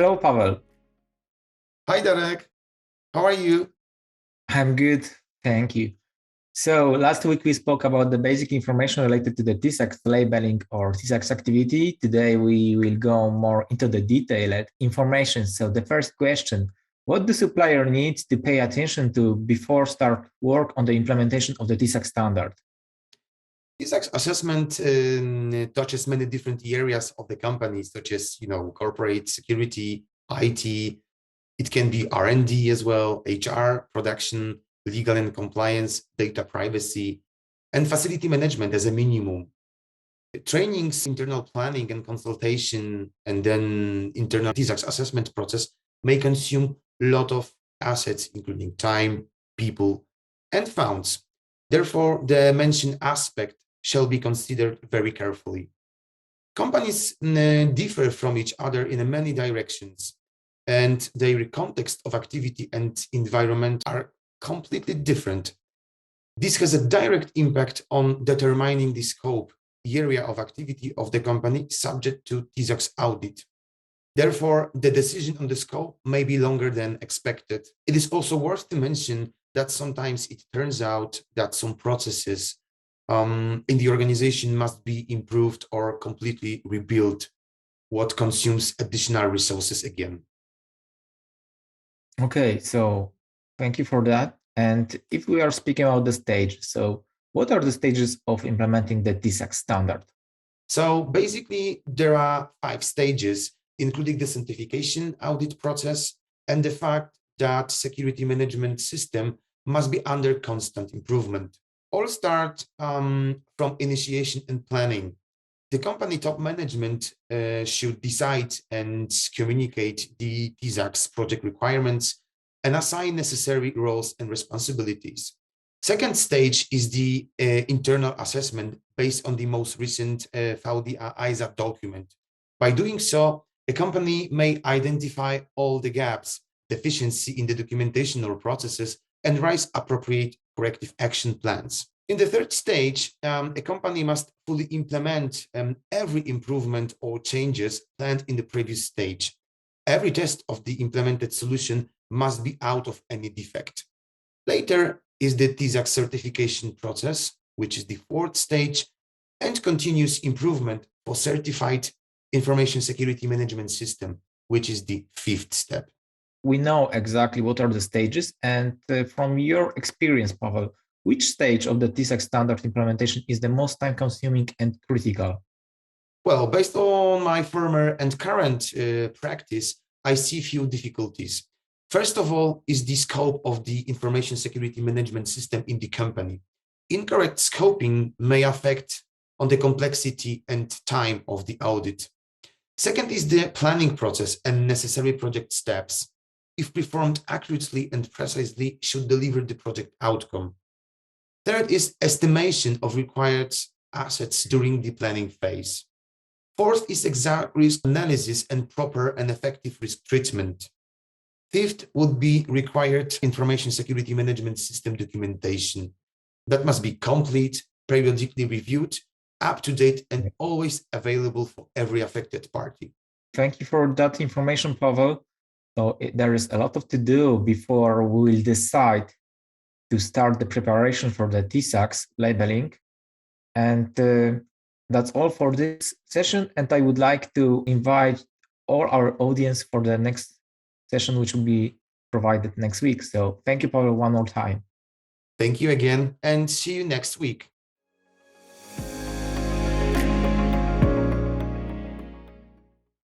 Hello, Paweł. Hi, Derek. How are you? I'm good, thank you. So last week we spoke about the basic information related to the TISAX labeling or TISAX activity. Today we will go more into the detailed information. So the first question, what do supplier needs to pay attention to before start work on the implementation of the TISAX standard? TISAX assessment touches many different areas of the company, such as corporate security, IT. It can be R&D as well, HR, production, legal and compliance, data privacy, and facility management as a minimum. Trainings, internal planning and consultation, and then internal TISAX assessment process may consume a lot of assets, including time, people, and funds. Therefore, the mentioned aspect shall be considered very carefully. Companies differ from each other in many directions, and their context of activity and environment are completely different. This has a direct impact on determining the scope, the area of activity of the company subject to TISAX audit. Therefore, the decision on the scope may be longer than expected. It is also worth to mention that sometimes it turns out that some processes in the organization must be improved or completely rebuilt, what consumes additional resources again. Okay, so thank you for that. And if we are speaking about the stage, so what are the stages of implementing the TISAX standard? So basically, there are 5 stages, including the certification audit process and the fact that security management system must be under constant improvement. All start from initiation and planning. The company top management should decide and communicate the TISAX project requirements and assign necessary roles and responsibilities. Second stage is the internal assessment based on the most recent ISA document. By doing so, a company may identify all the gaps, deficiency in the documentation or processes, and raise appropriate corrective action plans. In the third stage, a company must fully implement every improvement or changes planned in the previous stage. Every test of the implemented solution must be out of any defect. Later is the TISAX certification process, which is the fourth stage, and continuous improvement for certified information security management system, which is the fifth step. We know exactly what are the stages, and from your experience, Paweł, which stage of the TISAX standard implementation is the most time-consuming and critical? Well, based on my former and current practice, I see few difficulties. First of all is the scope of the information security management system in the company. Incorrect scoping may affect on the complexity and time of the audit. Second is the planning process and necessary project steps, if performed accurately and precisely, should deliver the project outcome. Third is estimation of required assets during the planning phase. Fourth is exact risk analysis and proper and effective risk treatment. Fifth would be required information security management system documentation that must be complete, periodically reviewed, up to date, and always available for every affected party. Thank you for that information, Paweł. So there is a lot to do before we will decide to start the preparation for the TISAX labeling. And that's all for this session. And I would like to invite all our audience for the next session, which will be provided next week. So thank you, Paweł, one more time. Thank you again, and see you next week.